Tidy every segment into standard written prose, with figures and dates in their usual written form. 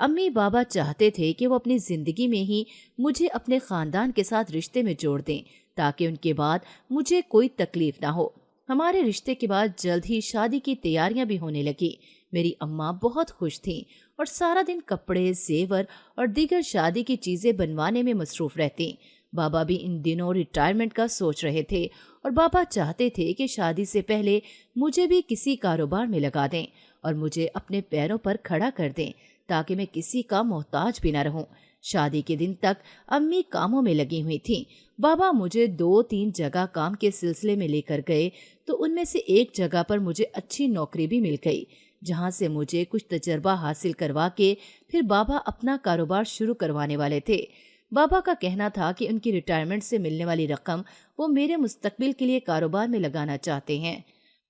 امی بابا چاہتے تھے کہ وہ اپنی زندگی میں ہی مجھے اپنے خاندان کے ساتھ رشتے میں جوڑ دیں تاکہ ان کے بعد مجھے کوئی تکلیف نہ ہو۔ ہمارے رشتے کے بعد جلد ہی شادی کی تیاریاں بھی ہونے لگی۔ میری اماں بہت خوش تھیں اور سارا دن کپڑے، زیور اور دیگر شادی کی چیزیں بنوانے میں مصروف رہتیں۔ بابا بھی ان دنوں ریٹائرمنٹ کا سوچ رہے تھے اور بابا چاہتے تھے کہ شادی سے پہلے مجھے بھی کسی کاروبار میں لگا دیں اور مجھے اپنے پیروں پر کھڑا کر دیں تاکہ میں کسی کا محتاج بھی نہ رہوں۔ شادی کے دن تک امی کاموں میں لگی ہوئی تھیں۔ بابا مجھے 2-3 جگہ کام کے سلسلے میں لے کر گئے تو ان میں سے ایک جگہ پر مجھے اچھی نوکری بھی مل گئی، جہاں سے مجھے کچھ تجربہ حاصل کروا کے پھر بابا اپنا کاروبار شروع کروانے والے تھے۔ بابا کا کہنا تھا کہ ان کی ریٹائرمنٹ سے ملنے والی رقم وہ میرے مستقبل کے لیے کاروبار میں لگانا چاہتے ہیں،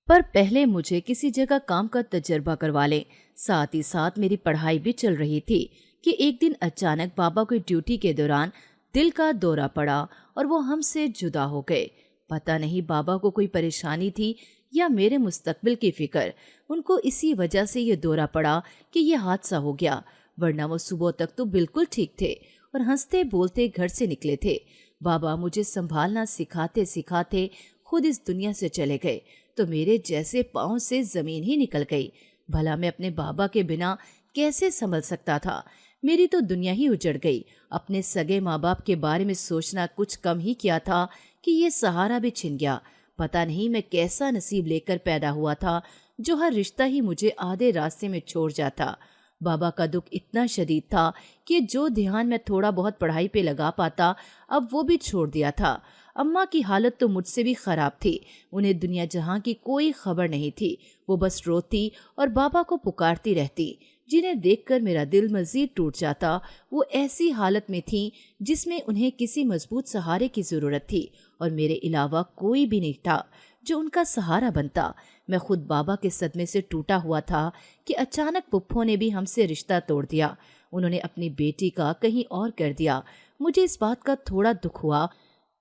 پر پہلے مجھے کسی جگہ کام کا تجربہ کروا لیں۔ ساتھ ہی ساتھ میری پڑھائی بھی چل رہی تھی کہ ایک دن اچانک بابا کو ڈیوٹی کے دوران دل کا دورہ پڑا اور وہ ہم سے جدا ہو گئے۔ پتہ نہیں بابا کو کوئی پریشانی تھی یا میرے مستقبل کی فکر، ان کو اسی وجہ سے یہ دورہ پڑا کہ یہ حادثہ ہو گیا، ورنہ وہ صبح تک تو بالکل ٹھیک تھے اور ہنستے بولتے گھر سے نکلے تھے۔ بابا مجھے سنبھالنا سکھاتے سکھاتے خود اس دنیا سے چلے گئے تو میرے جیسے پاؤں سے زمین ہی نکل گئی۔ بھلا میں اپنے بابا کے بنا کیسے سنبھل سکتا تھا؟ میری تو دنیا ہی اجڑ گئی۔ اپنے سگے ماں باپ کے بارے میں سوچنا کچھ کم ہی کیا تھا کہ یہ سہارا بھی چھن گیا۔ پتہ نہیں میں کیسا نصیب لے کر پیدا ہوا تھا جو ہر رشتہ ہی مجھے آدھے راستے میں چھوڑ جاتا۔ بابا کا دکھ اتنا شدید تھا کہ جو دھیان میں تھوڑا بہت پڑھائی پہ لگا پاتا اب وہ بھی چھوڑ دیا تھا۔ اماں کی حالت تو مجھ سے بھی خراب تھی، انہیں دنیا جہاں کی کوئی خبر نہیں تھی، وہ بس روتی اور بابا کو پکارتی رہتی، جنہیں دیکھ کر میرا دل مزید ٹوٹ جاتا۔ وہ ایسی حالت میں تھیں جس میں انہیں کسی مضبوط سہارے کی ضرورت تھی اور میرے علاوہ کوئی بھی نہیں تھا جو ان کا سہارا بنتا۔ میں خود بابا کے صدمے سے ٹوٹا ہوا تھا کہ اچانک پپھو نے بھی ہم سے رشتہ توڑ دیا، انہوں نے اپنی بیٹی کا کہیں اور کر دیا۔ مجھے اس بات کا تھوڑا دکھ ہوا،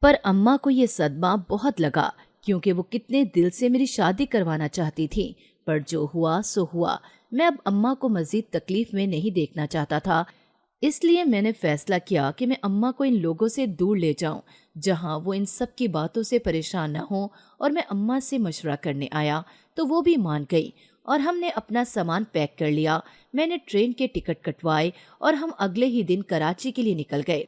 پر اماں کو یہ صدمہ بہت لگا کیونکہ وہ کتنے دل سے میری شادی کروانا چاہتی تھی، پر جو ہوا سو ہوا۔ میں اب اماں کو مزید تکلیف میں نہیں دیکھنا چاہتا تھا، اس لیے میں نے فیصلہ کیا کہ میں اماں کو ان لوگوں سے دور لے جاؤں جہاں وہ ان سب کی باتوں سے پریشان نہ ہوں، اور میں اماں سے مشورہ کرنے آیا تو وہ بھی مان گئی اور ہم نے اپنا سامان پیک کر لیا۔ میں نے ٹرین کے ٹکٹ کٹوائے اور ہم اگلے ہی دن کراچی کے لیے نکل گئے۔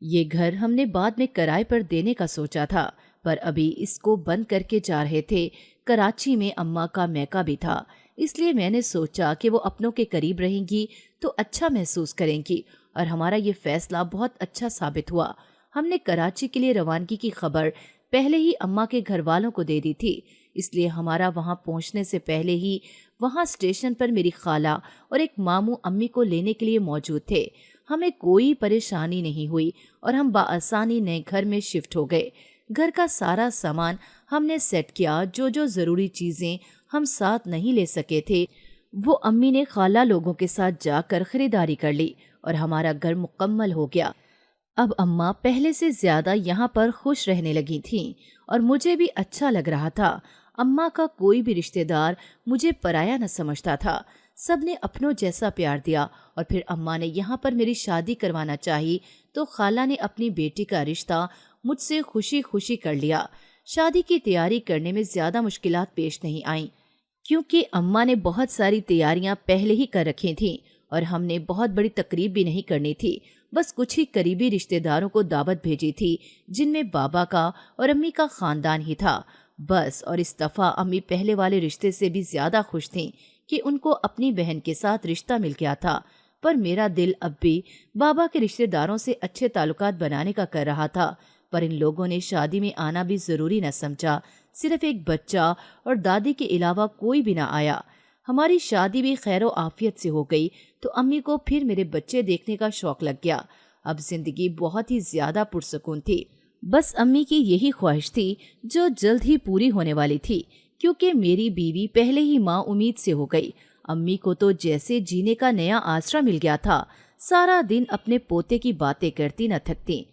یہ گھر ہم نے بعد میں کرائے پر دینے کا سوچا تھا، پر ابھی اس کو بند کر کے جا رہے تھے۔ کراچی میں اماں کا میکا بھی تھا، اس لیے میں نے سوچا کہ وہ اپنوں کے قریب رہیں گی تو اچھا محسوس کریں گی، اور ہمارا یہ فیصلہ بہت اچھا ثابت ہوا۔ ہم نے کراچی کے لیے روانگی کی خبر پہلے ہی اماں کے گھر والوں کو دے دی تھی، اس لیے ہمارا وہاں پہنچنے سے پہلے ہی وہاں اسٹیشن پر میری خالہ اور ایک ماموں امی کو لینے کے لیے موجود تھے۔ ہمیں کوئی پریشانی نہیں ہوئی اور ہم بآسانی نئے گھر میں شفٹ ہو گئے۔ گھر کا سارا سامان ہم نے سیٹ کیا، جو ضروری چیزیں ہم ساتھ نہیں لے سکے تھے وہ امی نے خالہ لوگوں کے ساتھ جا کر خریداری کر لی اور ہمارا گھر مکمل ہو گیا۔ اب اماں پہلے سے زیادہ یہاں پر خوش رہنے لگی تھیں اور مجھے بھی اچھا لگ رہا تھا۔ اماں کا کوئی بھی رشتہ دار مجھے پرایا نہ سمجھتا تھا، سب نے اپنوں جیسا پیار دیا، اور پھر اماں نے یہاں پر میری شادی کروانا چاہی تو خالہ نے اپنی بیٹی کا رشتہ مجھ سے خوشی خوشی کر لیا۔ شادی کی تیاری کرنے میں زیادہ مشکلات پیش نہیں آئیں کیونکہ اماں نے بہت ساری تیاریاں پہلے ہی کر رکھی تھیں اور ہم نے بہت بڑی تقریب بھی نہیں کرنی تھی، بس کچھ ہی قریبی رشتہ داروں کو دعوت بھیجی تھی جن میں بابا کا اور امی کا خاندان ہی تھا بس۔ اور اس دفعہ امی پہلے والے رشتے سے بھی زیادہ خوش تھیں کہ ان کو اپنی بہن کے ساتھ رشتہ مل گیا تھا، پر میرا دل اب بھی بابا کے رشتہ داروں سے اچھے تعلقات بنانے کا کر رہا تھا، پر ان لوگوں نے شادی میں آنا بھی ضروری نہ سمجھا، صرف ایک بچہ اور دادی کے علاوہ کوئی بھی نہ آیا۔ ہماری شادی بھی خیر و عافیت سے ہو گئی تو امی کو پھر میرے بچے دیکھنے کا شوق لگ گیا۔ اب زندگی بہت ہی زیادہ پرسکون تھی، بس امی کی یہی خواہش تھی جو جلد ہی پوری ہونے والی تھی کیونکہ میری بیوی پہلے ہی ماں امید سے ہو گئی۔ امی کو تو جیسے جینے کا نیا آسرا مل گیا تھا، سارا دن اپنے پوتے کی باتیں کرتی نہ تھکتی۔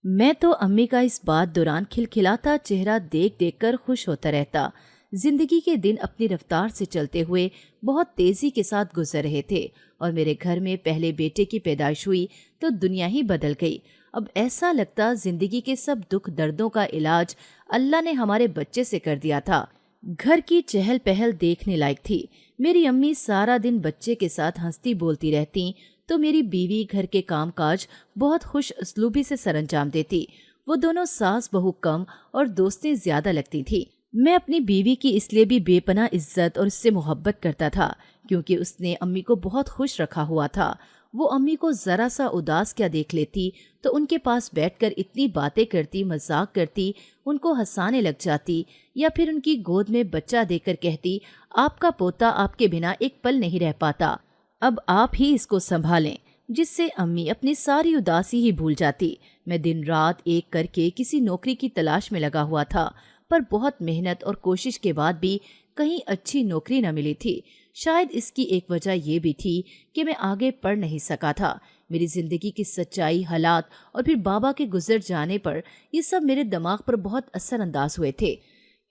میں تو امی کا اس بات دوران کھلکھلاتا چہرہ دیکھ دیکھ کر خوش ہوتا رہتا۔ زندگی کے دن اپنی رفتار سے چلتے ہوئے بہت تیزی کے ساتھ گزر رہے تھے اور میرے گھر میں پہلے بیٹے کی پیدائش ہوئی تو دنیا ہی بدل گئی۔ اب ایسا لگتا زندگی کے سب دکھ دردوں کا علاج اللہ نے ہمارے بچے سے کر دیا تھا۔ گھر کی چہل پہل دیکھنے لائق تھی۔ میری امی سارا دن بچے کے ساتھ ہنستی بولتی رہتی تو میری بیوی گھر کے کام کاج بہت خوش اسلوبی سے سر انجام دیتی۔ وہ دونوں ساس بہو کم اور دوستیں زیادہ لگتی تھی۔ میں اپنی بیوی کی اس لیے بھی بے پناہ عزت اور اس سے محبت کرتا تھا کیونکہ اس نے امی کو بہت خوش رکھا ہوا تھا۔ وہ امی کو ذرا سا اداس کیا دیکھ لیتی تو ان کے پاس بیٹھ کر اتنی باتیں کرتی، مذاق کرتی، ان کو ہنسانے لگ جاتی یا پھر ان کی گود میں بچہ دے کر کہتی، آپ کا پوتا آپ کے بنا ایک پل نہیں رہ پاتا، اب آپ ہی اس کو سنبھالیں، جس سے امی اپنی ساری اداسی ہی بھول جاتی۔ میں دن رات ایک کر کے کسی نوکری کی تلاش میں لگا ہوا تھا، پر بہت محنت اور کوشش کے بعد بھی کہیں اچھی نوکری نہ ملی تھی۔ شاید اس کی ایک وجہ یہ بھی تھی کہ میں آگے پڑھ نہیں سکا تھا۔ میری زندگی کی سچائی، حالات اور پھر بابا کے گزر جانے پر یہ سب میرے دماغ پر بہت اثر انداز ہوئے تھے۔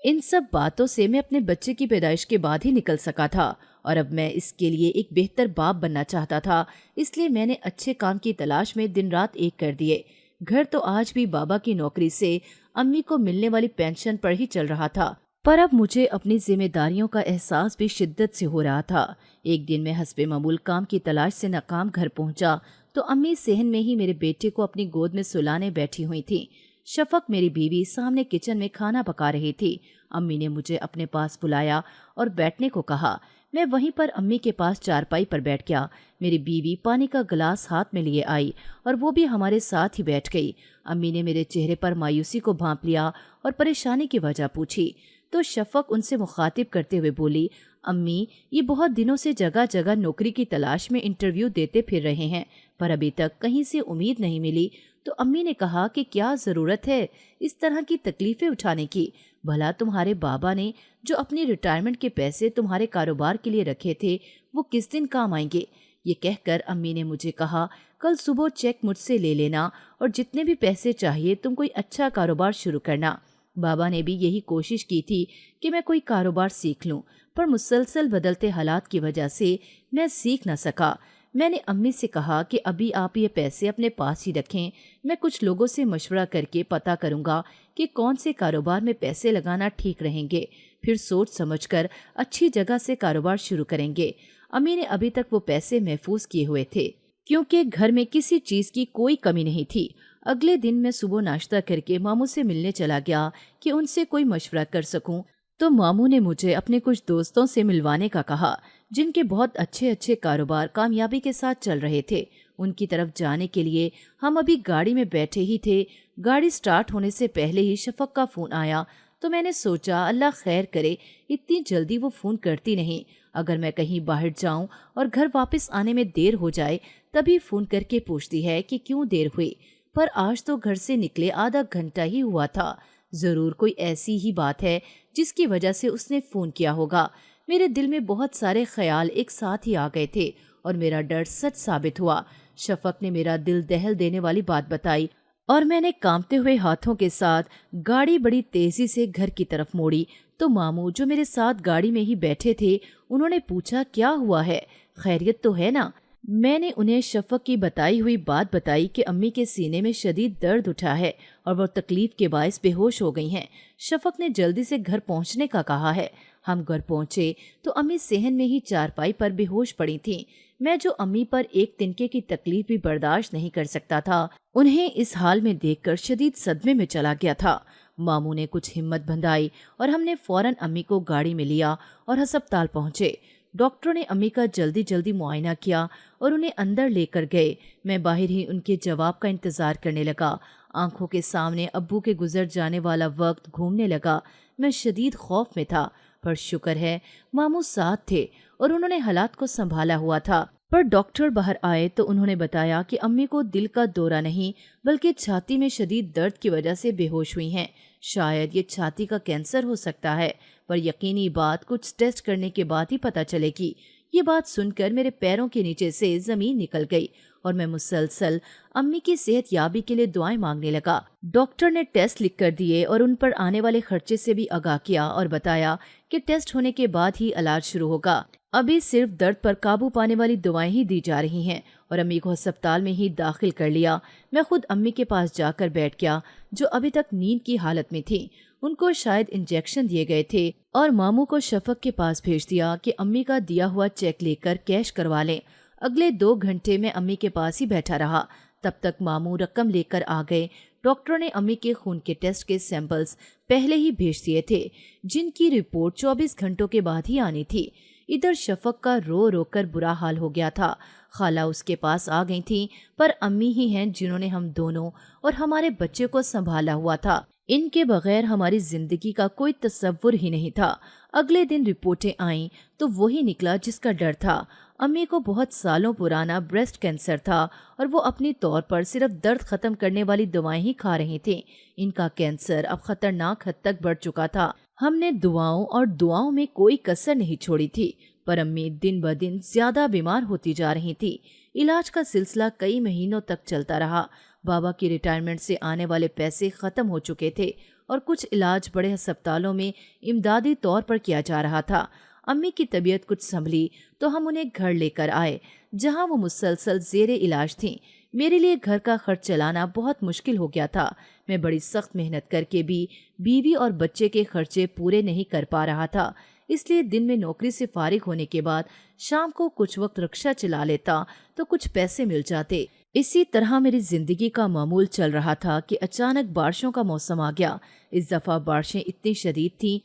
ان سب باتوں سے میں اپنے بچے کی پیدائش کے بعد ہی نکل سکا تھا اور اب میں اس کے لیے ایک بہتر باپ بننا چاہتا تھا، اس لیے میں نے اچھے کام کی تلاش میں دن رات ایک کر دیے۔ گھر تو آج بھی بابا کی نوکری سے امی کو ملنے والی پینشن پر ہی چل رہا تھا، پر اب مجھے اپنی ذمہ داریوں کا احساس بھی شدت سے ہو رہا تھا۔ ایک دن میں حسب معمول کام کی تلاش سے ناکام گھر پہنچا تو امی صحن میں ہی میرے بیٹے کو اپنی گود میں سلانے بیٹھی ہوئی تھی۔ شفق میری بیوی سامنے کچن میں کھانا پکا رہی تھی۔ امی نے مجھے اپنے پاس بلایا اور بیٹھنے کو کہا۔ میں وہیں پر امی کے پاس چارپائی پر بیٹھ گیا۔ میری بیوی پانی کا گلاس ہاتھ میں لیے آئی اور وہ بھی ہمارے ساتھ ہی بیٹھ گئی۔ امی نے میرے چہرے پر مایوسی کو بھانپ لیا اور پریشانی کی وجہ پوچھی تو شفق ان سے مخاطب کرتے ہوئے بولی، امی یہ بہت دنوں سے جگہ جگہ نوکری کی تلاش میں انٹرویو دیتے پھر رہے ہیں پر ابھی تک کہیں سے امید نہیں ملی۔ تو امی نے کہا کہ کیا ضرورت ہے اس طرح کی تکلیفیں اٹھانے کی، بھلا تمہارے بابا نے جو اپنی ریٹائرمنٹ کے پیسے تمہارے کاروبار کے لیے رکھے تھے وہ کس دن کام آئیں گے۔ یہ کہہ کر امی نے مجھے کہا، کل صبح چیک مجھ سے لے لینا اور جتنے بھی پیسے چاہیے تم کوئی اچھا کاروبار شروع کرنا۔ بابا نے بھی یہی کوشش کی تھی کہ میں کوئی کاروبار سیکھ لوں، پر مسلسل بدلتے حالات کی وجہ سے میں سیکھ نہ سکا۔ میں نے امی سے کہا کہ ابھی آپ یہ پیسے اپنے پاس ہی رکھیں، میں کچھ لوگوں سے مشورہ کر کے پتہ کروں گا کہ کون سے کاروبار میں پیسے لگانا ٹھیک رہیں گے، پھر سوچ سمجھ کر اچھی جگہ سے کاروبار شروع کریں گے۔ امی نے ابھی تک وہ پیسے محفوظ کیے ہوئے تھے کیونکہ گھر میں کسی چیز کی کوئی کمی نہیں تھی۔ اگلے دن میں صبح ناشتہ کر کے ماموں سے ملنے چلا گیا کہ ان سے کوئی مشورہ کر سکوں، تو ماموں نے مجھے اپنے کچھ دوستوں سے ملوانے کا کہا جن کے بہت اچھے کاروبار کامیابی کے ساتھ چل رہے تھے۔ ان کی طرف جانے کے لیے ہم ابھی گاڑی میں بیٹھے ہی تھے، گاڑی سٹارٹ ہونے سے پہلے ہی شفق کا فون آیا تو میں نے سوچا اللہ خیر کرے اتنی جلدی وہ فون کرتی نہیں، اگر میں کہیں باہر جاؤں اور گھر واپس آنے میں دیر ہو جائے تبھی فون کر کے پوچھتی ہے کہ کیوں دیر ہوئی، پر آج تو گھر سے نکلے آدھا گھنٹہ ہی ہوا تھا، ضرور کوئی ایسی ہی بات ہے جس کی وجہ سے اس نے فون کیا ہوگا۔ میرے دل میں بہت سارے خیال ایک ساتھ ہی آ گئے تھے اور میرا ڈر سچ ثابت ہوا۔ شفق نے میرا دل دہل دینے والی بات بتائی اور میں نے کانپتے ہوئے ہاتھوں کے ساتھ گاڑی بڑی تیزی سے گھر کی طرف موڑی تو ماموں جو میرے ساتھ گاڑی میں ہی بیٹھے تھے انہوں نے پوچھا، کیا ہوا ہے، خیریت تو ہے نا؟ میں نے انہیں شفق کی بتائی ہوئی بات بتائی کہ امی کے سینے میں شدید درد اٹھا ہے اور وہ تکلیف کے باعث بے ہوش ہو گئی ہیں۔ شفق نے جلدی سے گھر پہنچنے کا کہا ہے۔ ہم گھر پہنچے تو امی صحن میں ہی چارپائی پر بے ہوش پڑی تھیں۔ میں جو امی پر ایک تنکے کی تکلیف بھی برداشت نہیں کر سکتا تھا، انہیں اس حال میں دیکھ کر شدید صدمے میں چلا گیا تھا۔ ماموں نے کچھ ہمت بندھائی اور ہم نے فوراً امی کو گاڑی میں لیا اور ہسپتال پہنچے۔ ڈاکٹروں نے امی کا جلدی معائنہ کیا اور انہیں اندر لے کر گئے۔ میں باہر ہی ان کے جواب کا انتظار کرنے لگا۔ آنکھوں کے سامنے ابو کے گزر جانے والا وقت گھومنے لگا۔ میں شدید خوف میں تھا، پر شکر ہے ماموں ساتھ تھے اور انہوں نے حالات کو سنبھالا ہوا تھا۔ پر ڈاکٹر باہر آئے تو انہوں نے بتایا کہ امی کو دل کا دورہ نہیں بلکہ چھاتی میں شدید درد کی وجہ سے بے ہوش ہوئی ہیں۔ شاید یہ چھاتی کا کینسر ہو سکتا ہے، پر یقینی بات کچھ ٹیسٹ کرنے کے بعد ہی پتہ چلے گی۔ یہ بات سن کر میرے پیروں کے نیچے سے زمین نکل گئی اور میں مسلسل امی کی صحت یابی کے لیے دعائیں مانگنے لگا۔ ڈاکٹر نے ٹیسٹ لکھ کر دیے اور ان پر آنے والے خرچے سے بھی آگاہ کیا اور بتایا کہ ٹیسٹ ہونے کے بعد ہی علاج شروع ہوگا۔ ابھی صرف درد پر قابو پانے والی دوائیں ہی دی جا رہی ہیں اور امی کو ہسپتال میں ہی داخل کر لیا۔ میں خود امی کے پاس جا کر بیٹھ گیا جو ابھی تک نیند کی حالت میں تھی۔ ان کو شاید انجیکشن دیے گئے تھے اور ماموں کو شفق کے پاس بھیج دیا کہ امی کا دیا ہوا چیک لے کر کیش کروا لیں۔ اگلے 2 گھنٹے میں امی کے پاس ہی بیٹھا رہا۔ تب تک ماموں رقم لے کر آ گئے۔ ڈاکٹر نے امی کے خون کے ٹیسٹ کے سیمپلز پہلے ہی بھیج دیے تھے جن کی رپورٹ 24 گھنٹوں کے بعد ہی آنی تھی۔ ادھر شفق کا رو رو کر برا حال ہو گیا تھا۔ خالہ اس کے پاس آ گئی تھیں پر امی ہی ہیں جنہوں نے ہم دونوں اور ہمارے بچے کو سنبھالا ہوا تھا۔ ان کے بغیر ہماری زندگی کا کوئی تصور ہی نہیں تھا۔ اگلے دن رپورٹیں آئیں تو وہی نکلا جس کا ڈر تھا۔ امی کو بہت سالوں پرانا بریسٹ کینسر تھا اور وہ اپنی طور پر صرف درد ختم کرنے والی دوائیں ہی کھا رہی تھیں۔ ان کا کینسر اب خطرناک حد تک بڑھ چکا تھا۔ ہم نے دعاؤں میں کوئی کسر نہیں چھوڑی تھی پر امی دن بدن زیادہ بیمار ہوتی جا رہی تھی۔ علاج کا سلسلہ کئی مہینوں تک چلتا رہا۔ بابا کی ریٹائرمنٹ سے آنے والے پیسے ختم ہو چکے تھے اور کچھ علاج بڑے ہسپتالوں میں امدادی طور پر کیا جا رہا تھا۔ امی کی طبیعت کچھ سنبھلی تو ہم انہیں گھر لے کر آئے جہاں وہ مسلسل زیر علاج تھیں۔ میرے لیے گھر کا خرچ چلانا بہت مشکل ہو گیا تھا۔ میں بڑی سخت محنت کر کے بھی بیوی اور بچے کے خرچے پورے نہیں کر پا رہا تھا، اس لیے دن میں نوکری سے فارغ ہونے کے بعد شام کو کچھ وقت رکشہ چلا لیتا تو کچھ پیسے مل جاتے۔ اسی طرح میری زندگی کا معمول چل رہا تھا کہ اچانک بارشوں کا موسم آ گیا۔ اس دفعہ بارشیں اتنی شدید تھیں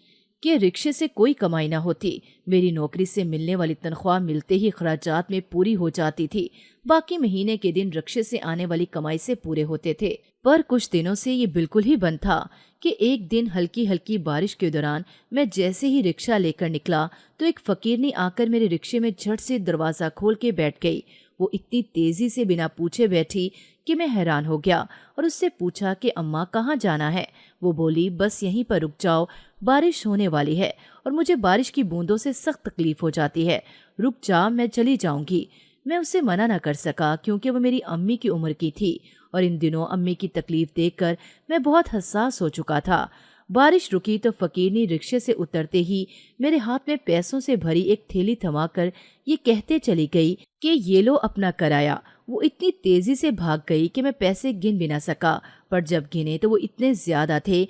کہ رکشے سے کوئی کمائی نہ ہوتی۔ میری نوکری سے ملنے والی تنخواہ ملتے ہی اخراجات میں پوری ہو جاتی تھی، باقی مہینے کے دن رکشے سے آنے والی کمائی سے پورے ہوتے تھے۔ پر کچھ دنوں سے یہ بالکل ہی بند تھا کہ ایک دن ہلکی ہلکی بارش کے دوران میں جیسے ہی رکشہ لے کر نکلا تو ایک فقیرنی آ کر میرے رکشے میں جھٹ سے دروازہ کھول کے بیٹھ گئی۔ وہ اتنی تیزی سے بنا پوچھے بیٹھی کہ میں حیران ہو گیا اور اس سے پوچھا کہ اماں کہاں جانا ہے؟ وہ بولی بس یہیں پر رک جاؤ، بارش ہونے والی ہے اور مجھے بارش کی بوندوں سے سخت تکلیف ہو جاتی ہے، رک جا میں چلی جاؤں گی۔ میں اسے منع نہ کر سکا کیونکہ وہ میری امی کی عمر کی تھی اور ان دنوں امی کی تکلیف دیکھ کر میں بہت حساس ہو چکا تھا۔ بارش رکی تو فقیرنی رکشے سے اترتے ہی میرے ہاتھ میں پیسوں سے بھری ایک تھیلی تھما کر یہ کہتے چلی گئی کہ یہ لو اپنا کرایہ۔ وہ اتنی تیزی سے بھاگ گئی کہ میں پیسے گن بھی نہ سکا، پر جب گنے تو وہ اتنے زیادہ تھے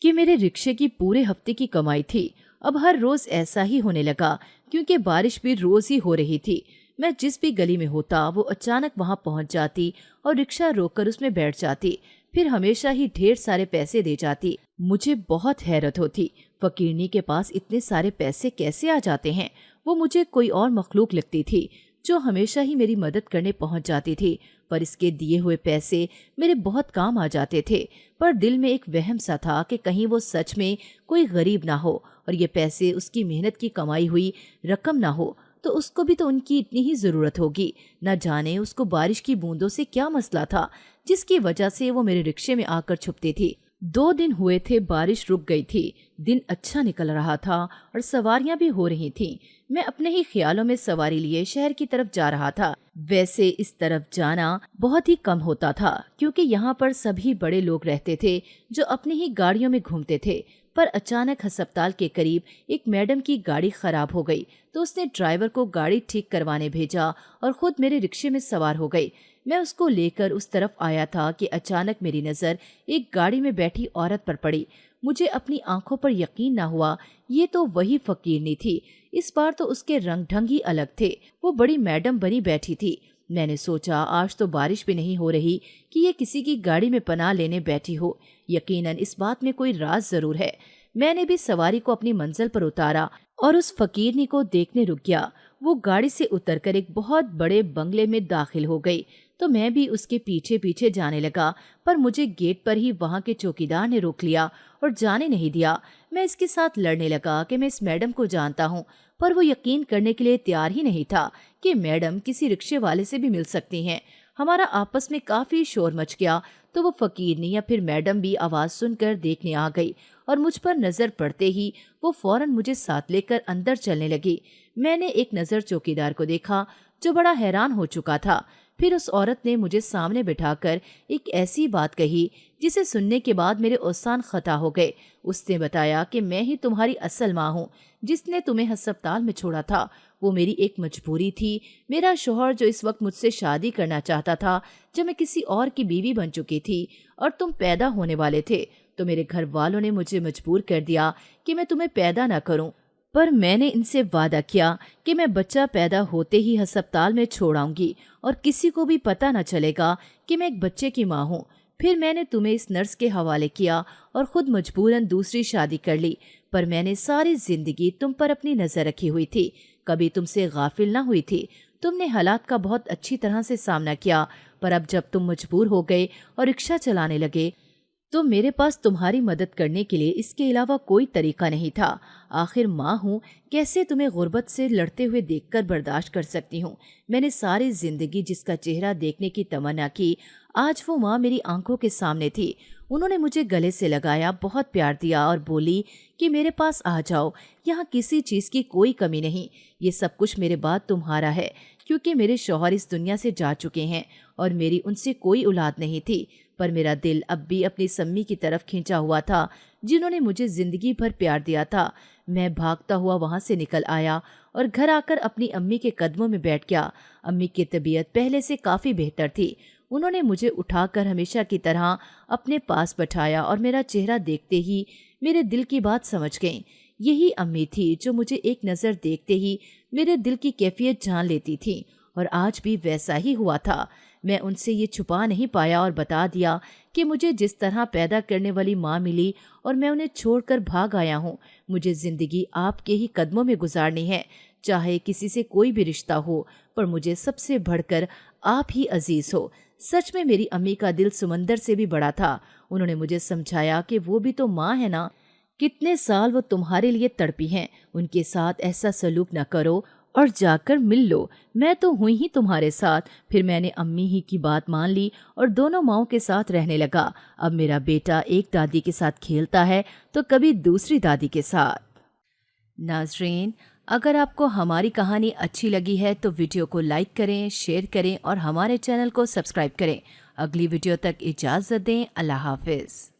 کہ میرے رکشے کی پورے ہفتے کی کمائی تھی۔ اب ہر روز ایسا ہی ہونے لگا کیونکہ بارش بھی روز ہی ہو رہی تھی۔ میں جس بھی گلی میں ہوتا وہ اچانک وہاں پہنچ جاتی اور رکشہ روک کر اس میں بیٹھ جاتی، پھر ہمیشہ ہی ڈھیر سارے پیسے دے جاتی۔ مجھے بہت حیرت ہوتی، فقیرنی کے پاس اتنے سارے پیسے کیسے آ جاتے ہیں؟ وہ مجھے کوئی اور مخلوق لگتی تھی جو ہمیشہ ہی میری مدد کرنے پہنچ جاتی تھی، پر اس کے دیے ہوئے پیسے میرے بہت کام آ جاتے تھے۔ پر دل میں ایک وہم سا تھا کہ کہیں وہ سچ میں کوئی غریب نہ ہو اور یہ پیسے اس کی محنت کی کمائی ہوئی رقم نہ ہو، تو اس کو بھی تو ان کی اتنی ہی ضرورت ہوگی۔ نہ جانے اس کو بارش کی بوندوں سے کیا مسئلہ تھا جس کی وجہ سے وہ میرے رکشے میں آ کر چھپتی تھی۔ 2 دن ہوئے تھے بارش رک گئی تھی، دن اچھا نکل رہا تھا اور سواریاں بھی ہو رہی تھیں۔ میں اپنے ہی خیالوں میں سواری لیے شہر کی طرف جا رہا تھا۔ ویسے اس طرف جانا بہت ہی کم ہوتا تھا کیونکہ یہاں پر سبھی بڑے لوگ رہتے تھے جو اپنی ہی گاڑیوں میں گھومتے تھے۔ پر اچانک ہسپتال کے قریب ایک میڈم کی گاڑی خراب ہو گئی تو اس نے ڈرائیور کو گاڑی ٹھیک کروانے بھیجا اور خود میرے رکشے میں سوار ہو گئی۔ میں اس کو لے کر اس طرف آیا تھا کہ اچانک میری نظر ایک گاڑی میں بیٹھی عورت پر پڑی۔ مجھے اپنی آنکھوں پر یقین نہ ہوا، یہ تو وہی فقیرنی تھی۔ اس بار تو اس کے رنگ ڈھنگ ہی الگ تھے، وہ بڑی میڈم بنی بیٹھی تھی۔ میں نے سوچا آج تو بارش بھی نہیں ہو رہی کہ یہ کسی کی گاڑی میں پناہ لینے بیٹھی ہو، یقیناً اس بات میں کوئی راز ضرور ہے۔ میں نے بھی سواری کو اپنی منزل پر اتارا اور اس فقیرنی کو دیکھنے رک گیا۔ وہ گاڑی سے اتر کر ایک بہت بڑے بنگلے میں داخل ہو گئی تو میں بھی اس کے پیچھے پیچھے جانے لگا، پر مجھے گیٹ پر ہی وہاں کے چوکیدار نے روک لیا اور جانے نہیں دیا۔ میں اس کے ساتھ لڑنے لگا کہ میں اس میڈم کو جانتا ہوں، پر وہ یقین کرنے کے لیے تیار ہی نہیں تھا کہ میڈم کسی رکشے والے سے بھی مل سکتی ہیں۔ ہمارا آپس میں کافی شور مچ گیا تو وہ فقیرنی یا پھر میڈم بھی آواز سن کر دیکھنے آ گئی اور مجھ پر نظر پڑتے ہی وہ فوراً مجھے ساتھ لے کر اندر چلنے لگی۔ میں نے ایک نظر چوکیدار کو دیکھا جو بڑا حیران ہو چکا تھا پھر اس عورت نے مجھے سامنے بٹھا کر ایک ایسی بات کہی جسے سننے کے بعد میرے اوسان خطا ہو گئے۔ اس نے بتایا کہ میں ہی تمہاری اصل ماں ہوں جس نے تمہیں ہسپتال میں چھوڑا تھا۔ وہ میری ایک مجبوری تھی۔ میرا شوہر جو اس وقت مجھ سے شادی کرنا چاہتا تھا جب میں کسی اور کی بیوی بن چکی تھی اور تم پیدا ہونے والے تھے، تو میرے گھر والوں نے مجھے مجبور کر دیا کہ میں تمہیں پیدا نہ کروں، پر میں نے ان سے وعدہ کیا کہ میں بچہ پیدا ہوتے ہی ہسپتال میں چھوڑاؤں گی اور کسی کو بھی پتہ نہ چلے گا کہ میں ایک بچے کی ماں ہوں۔ پھر میں نے تمہیں اس نرس کے حوالے کیا اور خود مجبوراً دوسری شادی کر لی، پر میں نے ساری زندگی تم پر اپنی نظر رکھی ہوئی تھی، کبھی تم سے غافل نہ ہوئی تھی۔ تم نے حالات کا بہت اچھی طرح سے سامنا کیا، پر اب جب تم مجبور ہو گئے اور رکشہ چلانے لگے تو میرے پاس تمہاری مدد کرنے کے لیے اس کے علاوہ کوئی طریقہ نہیں تھا۔ آخر ماں ہوں، کیسے تمہیں غربت سے لڑتے ہوئے دیکھ کر برداشت کر سکتی ہوں؟ میں نے ساری زندگی جس کا چہرہ دیکھنے کی تمنا کی، آج وہ ماں میری آنکھوں کے سامنے تھی۔ انہوں نے مجھے گلے سے لگایا، بہت پیار دیا اور بولی کہ میرے پاس آ جاؤ، یہاں کسی چیز کی کوئی کمی نہیں، یہ سب کچھ میرے بعد تمہارا ہے، کیونکہ میرے شوہر اس دنیا سے جا چکے ہیں اور میری ان سے کوئی اولاد نہیں تھی، پر میرا دل اب بھی اپنی سمی کی طرف کھینچا ہوا تھا جنہوں نے مجھے زندگی بھر پیار دیا تھا۔ میں بھاگتا ہوا وہاں سے نکل آیا اور گھر آ کر اپنی امی کے قدموں میں بیٹھ گیا۔ امی کی طبیعت پہلے سے کافی بہتر تھی۔ انہوں نے مجھے اٹھا کر ہمیشہ کی طرح اپنے پاس بٹھایا اور میرا چہرہ دیکھتے ہی میرے دل کی بات سمجھ گئیں۔ یہی امی تھی جو مجھے ایک نظر دیکھتے ہی میرے دل کی کیفیت جان لیتی تھی، اور آج بھی ویسا ہی ہوا تھا۔ میں ان سے یہ چھپا نہیں پایا اور بتا دیا کہ مجھے جس طرح پیدا کرنے والی ماں ملی اور میں انہیں چھوڑ کر بھاگ آیا ہوں، مجھے زندگی آپ کے ہی قدموں میں گزارنی ہے، چاہے کسی سے کوئی بھی رشتہ ہو، پر مجھے سب سے بڑھ کر آپ ہی عزیز ہو۔ سچ میں میری امی کا دل سمندر سے بھی بڑا تھا۔ انہوں نے مجھے سمجھایا کہ وہ بھی تو ماں ہے نا، کتنے سال وہ تمہارے لیے تڑپی ہیں، ان کے ساتھ ایسا سلوک نہ کرو اور جا کر مل لو، میں تو ہوئی ہی تمہارے ساتھ۔ پھر میں نے امی ہی کی بات مان لی اور دونوں ماؤں کے ساتھ رہنے لگا۔ اب میرا بیٹا ایک دادی کے ساتھ کھیلتا ہے تو کبھی دوسری دادی کے ساتھ۔ ناظرین، اگر آپ کو ہماری کہانی اچھی لگی ہے تو ویڈیو کو لائک کریں، شیئر کریں اور ہمارے چینل کو سبسکرائب کریں۔ اگلی ویڈیو تک اجازت دیں۔ اللہ حافظ۔